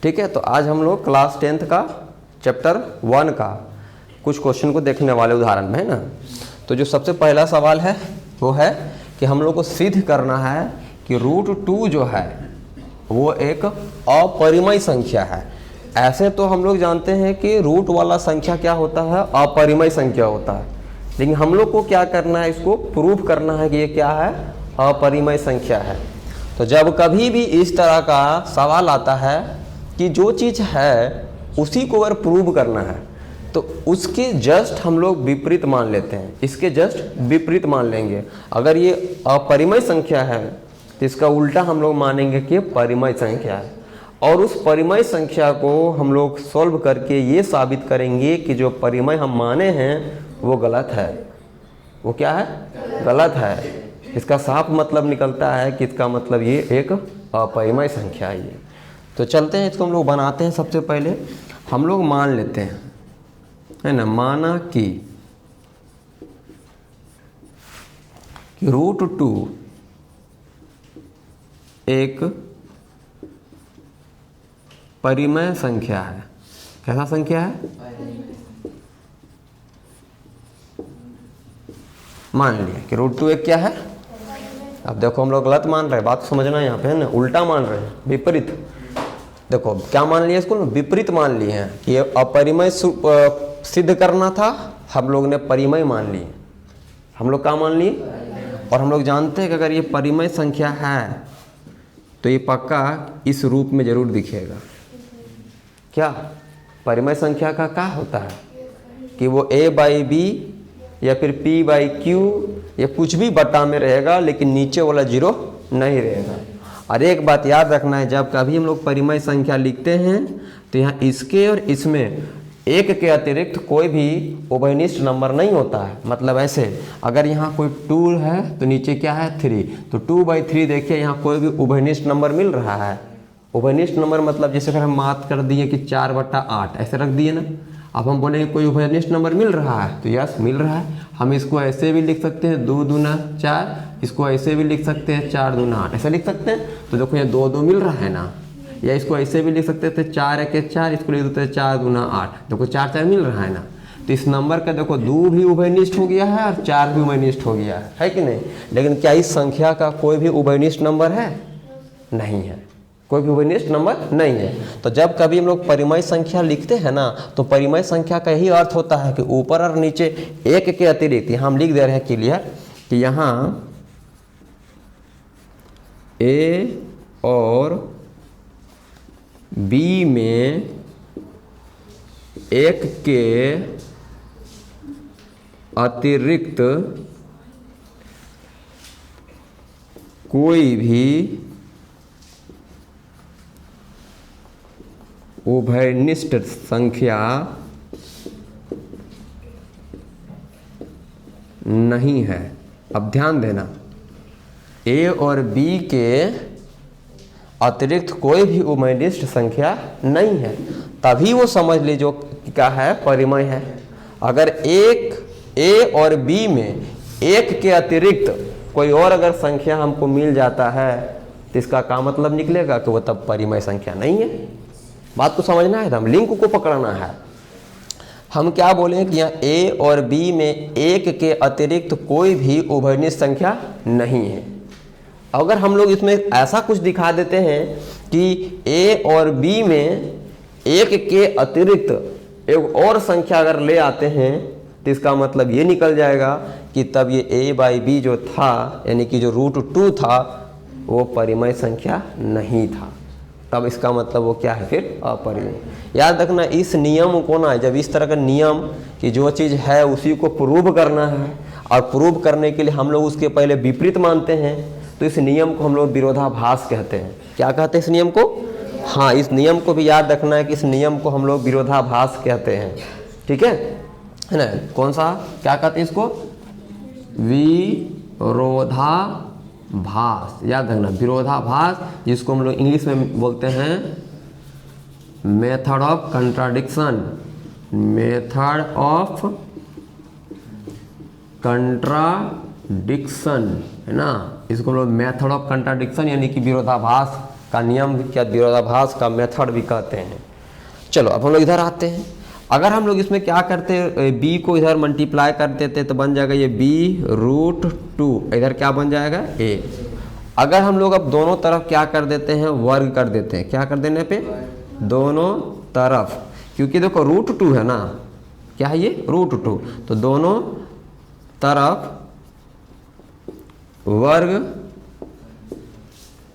ठीक है, तो आज हम लोग क्लास 10th का चैप्टर 1 का कुछ क्वेश्चन को देखने वाले उदाहरण में, है ना। तो जो सबसे पहला सवाल है वो है कि हम लोग को सिद्ध करना है कि √2 जो है वो एक अपरिमेय संख्या है। ऐसे तो हम लोग जानते हैं कि रूट वाला संख्या क्या होता है, अपरिमेय संख्या होता है, लेकिन हम लोग को क्या करना है, इसको प्रूफ करना है कि ये क्या है, अपरिमेय संख्या है। तो जब कभी भी इस तरह का सवाल आता है कि जो चीज़ है उसी को अगर प्रूव करना है तो उसके जस्ट हम लोग विपरीत मान लेते हैं, इसके जस्ट विपरीत मान लेंगे। अगर ये अपरिमेय संख्या है तो इसका उल्टा हम लोग मानेंगे कि परिमेय संख्या है, और उस परिमेय संख्या को हम लोग सॉल्व करके ये साबित करेंगे कि जो परिमेय हम माने हैं वो गलत है। वो क्या है, गलत है। इसका साफ मतलब निकलता है कि इसका मतलब ये एक अपरिमेय संख्या है ये। तो चलते हैं, इसको हम लोग बनाते हैं। सबसे पहले हम लोग मान लेते हैं, है ना, माना कि √2 एक परिमेय संख्या है। कैसा संख्या है, मान लिया कि √2 एक क्या है। अब देखो हम लोग गलत मान रहे हैं, बात समझना यहाँ पे, है ना, उल्टा मान रहे हैं, विपरीत। देखो क्या मान लिया, इसको विपरीत मान लिए हैं कि अपरिमेय सिद्ध करना था, हम लोग ने परिमेय मान लिए। हम लोग क्या मान लिए, और हम लोग जानते हैं कि अगर ये परिमेय संख्या है तो ये पक्का इस रूप में जरूर दिखेगा। क्या परिमेय संख्या का क्या होता है कि वो a/b या फिर p/q या कुछ भी बटा में रहेगा, लेकिन नीचे वाला 0 नहीं रहेगा। और एक बात याद रखना है, जब कभी हम लोग परिमेय संख्या लिखते हैं तो यहाँ इसके और इसमें एक के अतिरिक्त कोई भी उभयनिष्ठ नंबर नहीं होता है। मतलब ऐसे अगर यहाँ कोई 2 है तो नीचे क्या है, 3, तो 2/3 देखिए यहाँ कोई भी उभयनिष्ठ नंबर मिल रहा है। उभयनिष्ठ नंबर मतलब जैसे अगर हम बात कर दिए कि 4/8 ऐसे रख दिए ना, अब हम बोलेंगे कोई उभयनिष्ठ नंबर मिल रहा है, तो यस मिल रहा है। हम इसको ऐसे भी लिख सकते हैं 2 दूना 4, इसको ऐसे भी लिख सकते हैं 4 दूना 8, ऐसे लिख सकते हैं। तो देखो ये 2 मिल रहा है ना, या इसको ऐसे भी लिख सकते थे 4 1 4, इसको लिख देते हैं 4 दूना 8, देखो 4 4 मिल रहा है ना। तो इस नंबर का देखो 2 भी उभयनिष्ठ हो गया है और 4 भी उभयनिष्ठ हो गया है कि नहीं। लेकिन क्या इस संख्या का कोई भी उभयनिष्ठ नंबर है, नहीं है, कोई भी उभयनिष्ठ नंबर नहीं है। तो जब कभी हम लोग परिमेय संख्या लिखते हैं ना, तो परिमेय संख्या का यही अर्थ होता है कि ऊपर और नीचे एक के अतिरिक्त, यहाँ हम लिख दे रहे हैं क्लियर कि यहाँ a और b में एक के अतिरिक्त कोई भी उभयनिष्ठ संख्या नहीं है। अब ध्यान देना, a और b के अतिरिक्त कोई भी उभयनिष्ठ संख्या नहीं है, तभी वो समझ लीजिए क्या है, परिमेय है। अगर एक a और b में एक के अतिरिक्त कोई और अगर संख्या हमको मिल जाता है तो इसका क्या मतलब निकलेगा कि वो तब परिमेय संख्या नहीं है। बात को समझना है, हम लिंक को पकड़ना है। हम क्या बोलें कि यहाँ a और b में एक के अतिरिक्त कोई भी उभयनिष्ठ संख्या नहीं है। अगर हम लोग इसमें ऐसा कुछ दिखा देते हैं कि a और b में एक के अतिरिक्त एक और संख्या अगर ले आते हैं तो इसका मतलब ये निकल जाएगा कि तब ये a/b जो था, यानी कि जो √2 था, वो परिमेय संख्या नहीं था। तब इसका मतलब वो क्या है, फिर अपरिमेय। याद रखना इस नियम को ना, जब इस तरह का नियम कि जो चीज़ है उसी को प्रूव करना है, और प्रूव करने के लिए हम लोग उसके पहले विपरीत मानते हैं, तो इस नियम को हम लोग विरोधाभास कहते हैं। क्या कहते हैं इस नियम को, हाँ, इस नियम को भी याद रखना है कि इस नियम को हम लोग विरोधाभास कहते हैं। ठीक है ना, कौन सा, क्या कहते हैं इसको, विरोधाभास। याद रखना, विरोधाभास, जिसको हम लोग इंग्लिश में बोलते हैं method of contradiction. Method of contradiction, है ना, इसको हम लोग मेथड ऑफ कंट्राडिक्शन यानी कि विरोधाभास का नियम क्या विरोधाभास का मेथड भी कहते हैं। चलो अब हम लोग इधर आते हैं। अगर हम लोग इसमें क्या करते, b को इधर मल्टीप्लाई कर देते तो बन जाएगा ये b√2, इधर क्या बन जाएगा a। अगर हम लोग अब दोनों तरफ क्या कर देते हैं, वर्ग कर देते हैं, क्या कर देने पे, दोनों तरफ, क्योंकि देखो √2 है ना, क्या है ये √2, तो दोनों तरफ वर्ग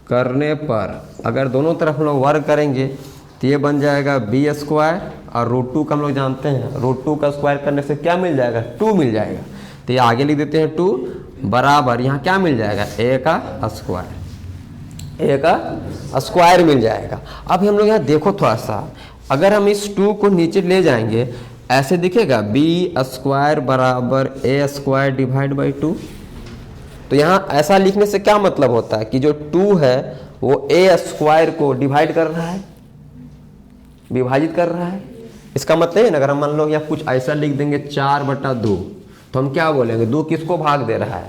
करने पर, अगर दोनों तरफ हम लोग वर्ग करेंगे तो ये बन जाएगा b², और √2 का हम लोग जानते हैं √2 का स्क्वायर करने से क्या मिल जाएगा, 2 मिल जाएगा। तो ये आगे लिख देते हैं 2 बराबर, यहाँ क्या मिल जाएगा, a का स्क्वायर मिल जाएगा। अब हम लोग यहाँ देखो थोड़ा सा, अगर हम इस 2 को नीचे ले जाएंगे ऐसे दिखेगा b² बराबर a² डिवाइड बाई 2। तो यहाँ ऐसा लिखने से क्या मतलब होता है कि जो 2 है वो a² को डिवाइड कर रहा है, विभाजित कर रहा है। इसका मतलब है ना, अगर हम मान लो या कुछ ऐसा लिख देंगे 4/2, तो हम क्या बोलेंगे, 2 किसको भाग दे रहा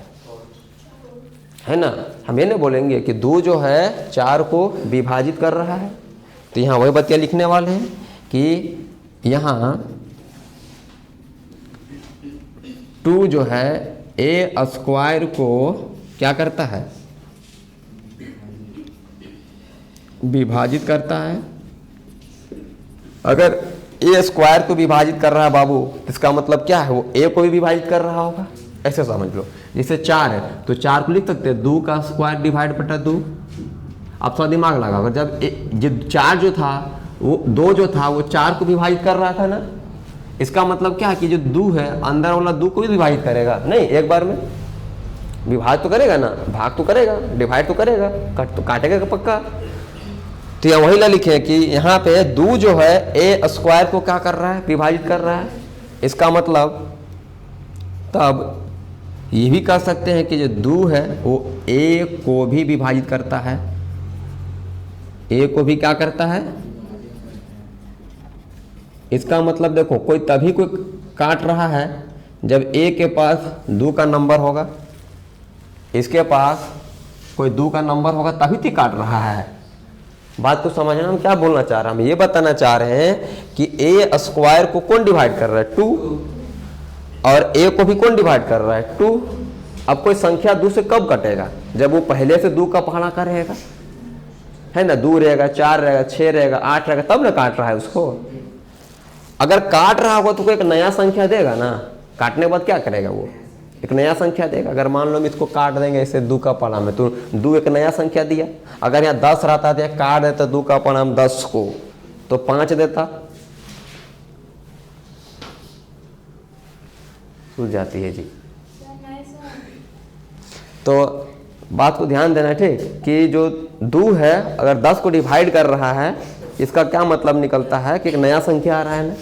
है ना, हम ये नहीं बोलेंगे कि 2 जो है 4 को विभाजित कर रहा है। तो यहाँ वही बतिया लिखने वाले हैं कि यहाँ 2 जो है a² को क्या करता है, विभाजित करता है। अगर a² को विभाजित कर रहा है बाबू, इसका मतलब क्या है, वो a को भी विभाजित कर रहा होगा, ऐसे समझ लो। जैसे 4 है तो 4 को लिख सकते हैं 2 का स्क्वायर डिवाइड बटा 2। आप थोड़ा दिमाग लगाओ, जब 4 जो था वो 2 जो था वो 4 को विभाजित कर रहा था ना, इसका मतलब क्या है कि जो 2 है अंदर वाला 2 को भी विभाजित करेगा, नहीं एक बार में विभाजित तो करेगा ना, भाग तो करेगा, डिवाइड तो करेगा, तो काटेगा पक्का। तो यहाँ वही ला लिखे कि यहाँ पे 2 जो है a² को क्या कर रहा है, विभाजित कर रहा है। इसका मतलब तब ये भी कह सकते हैं कि जो 2 है वो a को भी विभाजित करता है, a को भी क्या करता है। इसका मतलब देखो कोई तभी कोई काट रहा है जब a के पास 2 का नंबर होगा, इसके पास कोई 2 का नंबर होगा, तभी तो काट रहा है। बात को समझना, हम क्या बोलना चाह रहे हैं, हम ये बताना चाह रहे हैं कि a² को कौन डिवाइड कर रहा है, 2, और a को भी कौन डिवाइड कर रहा है, 2। अब कोई संख्या 2 से कब कटेगा, जब वो पहले से 2 का पहाड़ा का रहेगा, है ना, 2 रहेगा, 4 रहेगा, 6 रहेगा, 8 रहेगा, तब ना काट रहा है उसको। अगर काट रहा होगा तो कोई एक नया संख्या देगा ना, काटने के बाद क्या करेगा, वो एक नया संख्या देगा। अगर मान लो हम इसको काट देंगे ऐसे 2 का पहाड़ा में, तो 2 एक नया संख्या दिया। अगर यहाँ 10 रहता तो काट देता 2 का पहाड़ा में 10 को, तो 5 देता, सूझ जाती है जी। तो बात को ध्यान देना ठीक, कि जो 2 है अगर 10 को डिवाइड कर रहा है, इसका क्या मतलब निकलता है कि एक नया संख्या आ रहा है ना,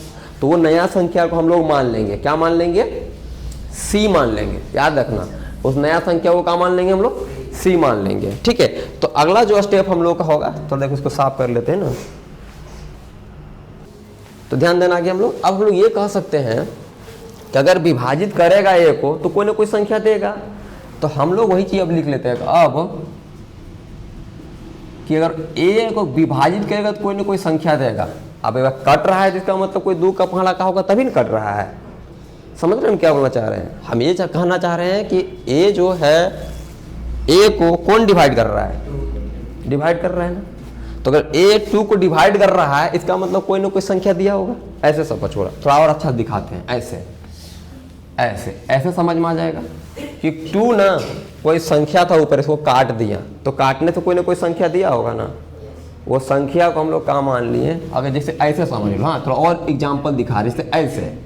तो वो नया संख्या को हम लोग मान लेंगे, क्या मान लेंगे, c मान लेंगे। याद रखना, उस नया संख्या को क्या मान लेंगे हम लोग, c मान लेंगे। ठीक है, तो अगला जो स्टेप हम लोग का होगा, तो देखो इसको साफ कर लेते हैं ना। तो ध्यान देना कि हम लोग अब हम लोग ये कह सकते हैं कि अगर विभाजित करेगा a को तो कोई ना कोई संख्या देगा। तो हम लोग वही चीज अब लिख लेते हैं अब कि अगर a को विभाजित करेगा तो कोई ना कोई संख्या देगा। अब अगर कट रहा है तो इसका मतलब कोई 2 का पहाड़ा का होगा, तभी न कट रहा है। समझ रहे हैं हम क्या बोलना चाह रहे हैं, हम ये कहना चाह रहे हैं कि a जो है a को कौन डिवाइड कर रहा है, डिवाइड कर रहा है ना। तो अगर a 2 को डिवाइड कर रहा है, इसका मतलब कोई ना कोई संख्या दिया होगा। ऐसे सब छोड़ा, थोड़ा और अच्छा दिखाते हैं, ऐसे ऐसे ऐसे समझ में आ जाएगा कि 2 ना कोई संख्या था ऊपर, इसको काट दिया, तो काटने से कोई ना कोई संख्या दिया होगा ना, वो संख्या को हम लोग क्या मान लिए। अगर जैसे ऐसे समझ लो, हाँ थोड़ा और एग्जाम्पल दिखा रहे, जैसे ऐसे,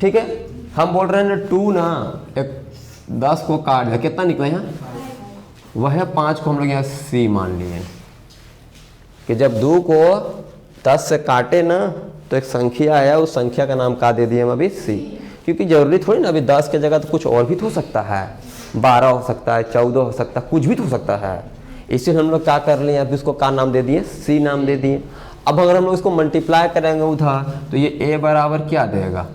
ठीक है, हम बोल रहे हैं ना 2 ना एक 10 को काट दिया, कितना निकला यहाँ, वह 5 को हम लोग यहाँ c मान लिए कि जब 2 को 10 से काटे ना तो एक संख्या आया, उस संख्या का नाम क्या दे दिए हम अभी, c। क्योंकि जरूरी थोड़ी ना अभी 10 के जगह तो कुछ और भी तो हो सकता है, 12 हो सकता है, 14 हो सकता है, कुछ भी तो हो सकता है। इसलिए हम लोग क्या कर लिए, अभी इसको क्या नाम दे दिए, c नाम दे दिए। अब अगर हम लोग इसको मल्टीप्लाई करेंगे उधर, तो ये a बराबर क्या देगा,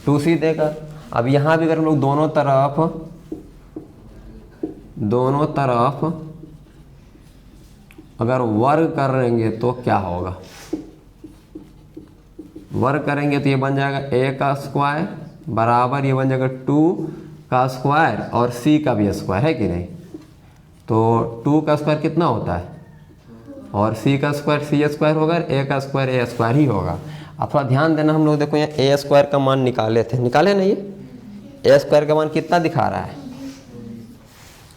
2c देगा। अब यहाँ भी अगर हम लोग दोनों तरफ अगर वर्ग करेंगे तो क्या होगा, वर्ग करेंगे तो ये बन जाएगा a का स्क्वायर बराबर ये बन जाएगा 2 का स्क्वायर और c का भी स्क्वायर, है कि नहीं। तो 2 का स्क्वायर कितना होता है और c का स्क्वायर c स्क्वायर होगा, a का स्क्वायर a स्क्वायर ही होगा। अब थोड़ा ध्यान देना, हम लोग देखो यहाँ a स्क्वायर का मान निकाले थे, निकाले ना, ये a स्क्वायर का मान कितना दिखा रहा है,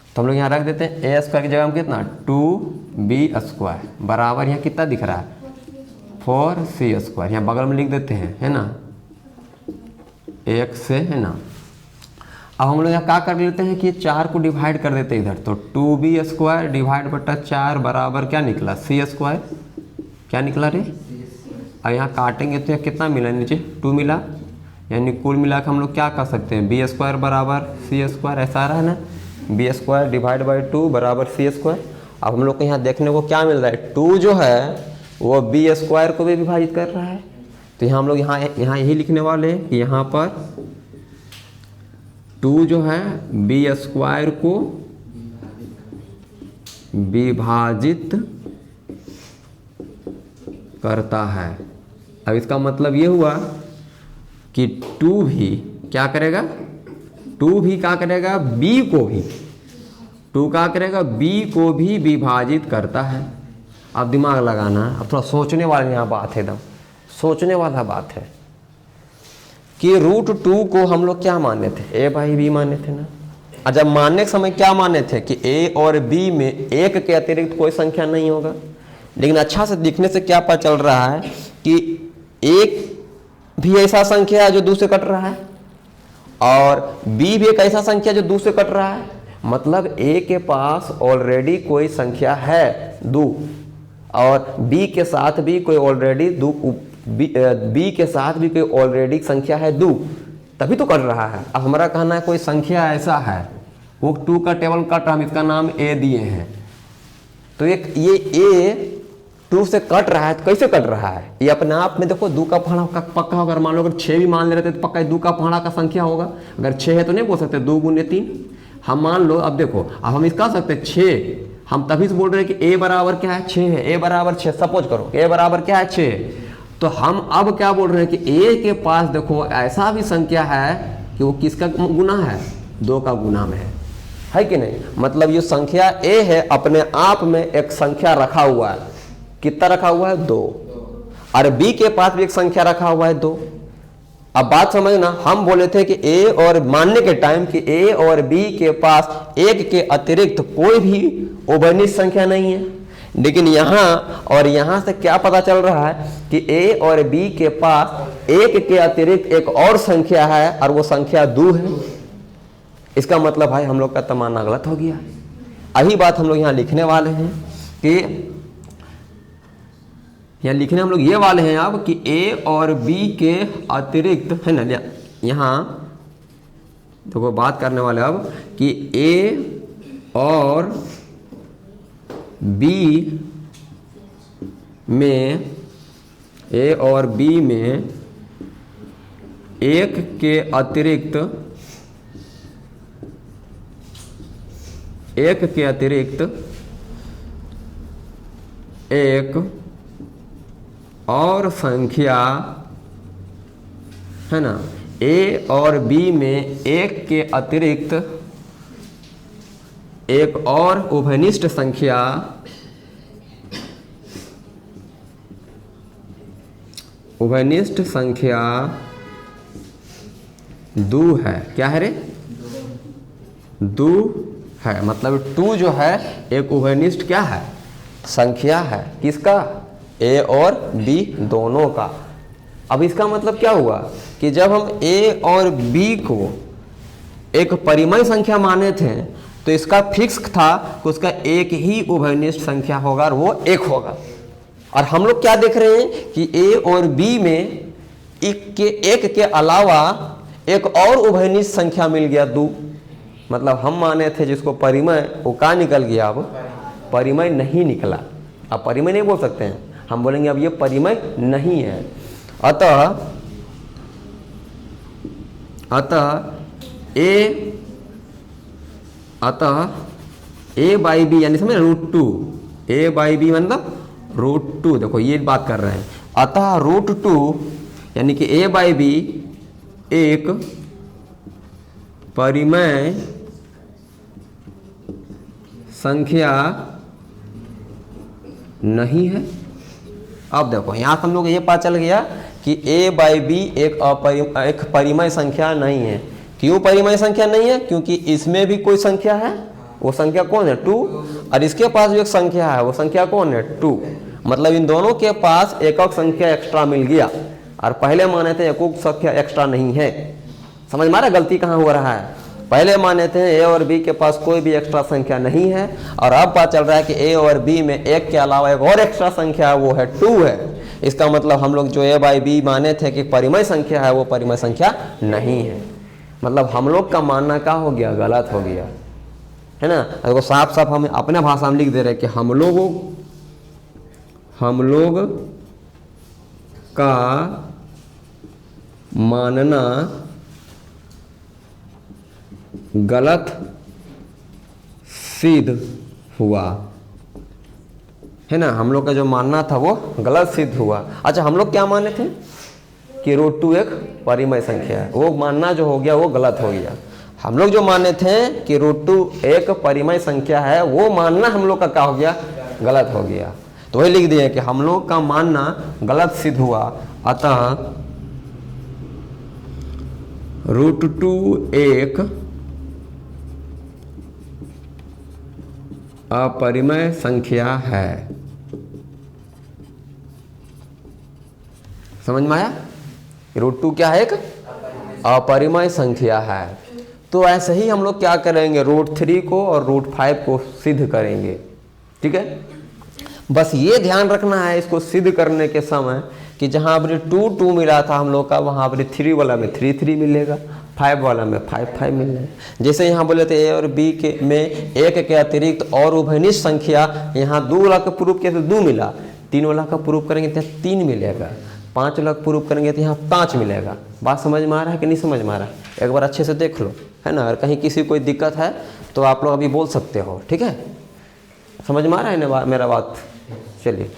तो हम लोग यहाँ रख देते हैं a स्क्वायर की जगह हम कितना 2b स्क्वायर बराबर यहाँ कितना दिख रहा है 4c स्क्वायर, यहाँ बगल में लिख देते हैं, है ना, 1 से, है ना। अब हम लोग यहाँ क्या कर लेते हैं कि 4 को डिवाइड कर देते हैं इधर, तो 2b स्क्वायर डिवाइड बटा 4 बराबर क्या निकला c स्क्वायर, क्या निकला रे। अब यहाँ काटेंगे तो यहाँ कितना मिला, नीचे 2 मिला, यानी कुल मिला के हम लोग क्या कर सकते हैं b स्क्वायर बराबर c स्क्वायर, ऐसा आ रहा है ना, b स्क्वायर डिवाइड बाई 2 बराबर c स्क्वायर। अब हम लोग को यहाँ देखने को क्या मिल रहा है, 2 जो है वो b स्क्वायर को भी विभाजित कर रहा है, तो यहाँ हम लोग यहाँ यही लिखने वाले हैं कि यहाँ पर 2 जो है b स्क्वायर को विभाजित करता है। अब इसका मतलब ये हुआ कि 2 भी क्या करेगा, 2 भी क्या करेगा b को भी, 2 क्या करेगा b को भी विभाजित करता है। अब दिमाग लगाना है, अब थोड़ा सोचने वाली यहाँ बात है, एकदम सोचने वाला बात है कि √2 को हम लोग क्या माने थे, a बाई b माने थे ना। और जब मानने के समय क्या माने थे कि a और b में 1 के अतिरिक्त कोई संख्या नहीं होगा, लेकिन अच्छा से दिखने से क्या पता चल रहा है कि एक भी ऐसा संख्या है जो 2 से कट रहा है और b भी एक ऐसा संख्या जो 2 से कट रहा है, मतलब a के पास ऑलरेडी कोई संख्या है 2 और b के साथ भी कोई ऑलरेडी b के साथ भी कोई ऑलरेडी संख्या है 2, तभी तो कट रहा है। अब हमारा कहना है कोई संख्या ऐसा है वो 2 का टेबल कट रहा, हम इसका नाम a दिए हैं, तो एक ये a 2 से कट रहा है, तो कैसे कट रहा है, ये अपने आप में देखो 2 का पहाड़ा का पक्का होगा। अगर मान लो अगर 6 भी मान ले रहे थे तो पक्का 2 का पहाड़ा का संख्या होगा, अगर 6 है तो नहीं बोल सकते 2 गुने 3। हम मान लो, अब देखो अब हम इसका सकते 6, हम तभी से बोल रहे हैं कि a बराबर क्या है 6 है, a बराबर 6, सपोज करो a बराबर क्या है 6, तो हम अब क्या बोल रहे हैं कि a के पास देखो ऐसा भी संख्या है कि वो किसका गुना है, 2 का गुना में है कि नहीं। मतलब ये संख्या a है अपने आप में एक संख्या रखा हुआ है, कितना रखा हुआ है 2, और b के पास भी एक संख्या रखा हुआ है 2। अब बात समझना, हम बोले थे कि a और मानने के टाइम कि a और b के पास 1 के अतिरिक्त कोई भी उभयनिष्ठ संख्या नहीं है, लेकिन यहाँ और यहाँ से क्या पता चल रहा है कि a और b के पास 1 के अतिरिक्त एक और संख्या है और वो संख्या 2 है। इसका मतलब भाई हम लोग का तमाना गलत हो गया। यही बात हम लोग यहाँ लिखने वाले हैं कि यहाँ लिखने हम लोग ये वाले हैं अब कि a और b के अतिरिक्त, है ना, यहाँ देखो बात करने वाले अब कि a और b में 1 के अतिरिक्त एक और संख्या, है ना, a और b में 1 के अतिरिक्त एक और उभयनिष्ठ संख्या दो है। क्या है रे, 2 है। मतलब 2 जो है एक उभयनिष्ठ क्या है, संख्या है, किसका, a और b दोनों का। अब इसका मतलब क्या हुआ कि जब हम a और b को एक परिमेय संख्या माने थे तो इसका फिक्स था कि उसका एक ही उभयनिष्ठ संख्या होगा और वो 1 होगा। और हम लोग क्या देख रहे हैं कि a और b में एक के अलावा एक और उभयनिष्ठ संख्या मिल गया 2। मतलब हम माने थे जिसको परिमेय, वो क्या निकल गया, अब परिमेय नहीं निकला। अब परिमेय नहीं बोल सकते हैं, हम बोलेंगे अब ये परिमेय नहीं है। अतः a बाई बी यानी समझ √2 a बाई बी मतलब √2, देखो ये बात कर रहे हैं। अतः √2 यानी कि a बाई बी एक परिमेय संख्या नहीं है। अब देखो यहाँ से हम लोग ये पता चल गया कि a बाई बी एक परिमेय संख्या नहीं है। क्यों परिमेय संख्या नहीं है? क्योंकि इसमें भी कोई संख्या है, वो संख्या कौन है 2, और इसके पास भी एक संख्या है, वो संख्या कौन है 2। मतलब इन दोनों के पास एक संख्या एक्स्ट्रा मिल गया, और पहले माने थे एक संख्या एक्स्ट्रा नहीं है। समझ में आ रहा है गलती कहाँ हो रहा है? पहले माने थे ए और बी के पास कोई भी एक्स्ट्रा संख्या नहीं है, और अब पता चल रहा है कि ए और बी में एक के अलावा एक और एक्स्ट्रा संख्या है, वो है 2 है। इसका मतलब हम लोग जो ए बाई बी माने थे कि परिमेय संख्या है, वो परिमेय संख्या नहीं है। मतलब हम लोग का मानना क्या हो गया? गलत हो गया, है ना। देखो साफ साफ हम अपने भाषा में लिख दे रहे हैं कि हम लोग का मानना गलत सिद्ध हुआ, है ना। हम लोग का जो मानना था वो गलत सिद्ध हुआ। अच्छा, हम लोग क्या माने थे कि √2 एक परिमेय संख्या है, वो मानना जो हो गया वो गलत हो गया। हम लोग जो माने थे कि √2 एक परिमेय संख्या है, वो मानना हम लोग का क्या हो गया? गलत हो गया। तो वही लिख दिए कि हम लोग का मानना गलत सिद्ध हुआ, अतः √2 एक अपरिमेय संख्या है। समझ में आया? √2 क्या है? एक अपरिमेय संख्या है। तो ऐसे ही हम लोग क्या करेंगे? √3 को और √5 को सिद्ध करेंगे, ठीक है। बस ये ध्यान रखना है इसको सिद्ध करने के समय कि जहाँ पर 2 मिला था हम लोग का, वहाँ पर 3 वाला में 3 मिलेगा, 5 वाला में 5 मिलेगा। जैसे यहाँ बोले थे ए और बी के में एक के अतिरिक्त और उभयनिष्ठ संख्या, यहाँ 2 वाला का प्रूफ किया तो 2 मिला, 3 वाला का प्रूफ करेंगे तो 3 मिलेगा, 5 वाला का प्रूफ करेंगे तो यहाँ 5 मिलेगा। बात समझ में आ रहा है कि नहीं समझ में आ रहा है? एक बार अच्छे से देख लो, है ना। अगर कहीं किसी कोई दिक्कत है तो आप लोग अभी बोल सकते हो, ठीक है। समझ में आ रहा है ना मेरा बात? चलिए।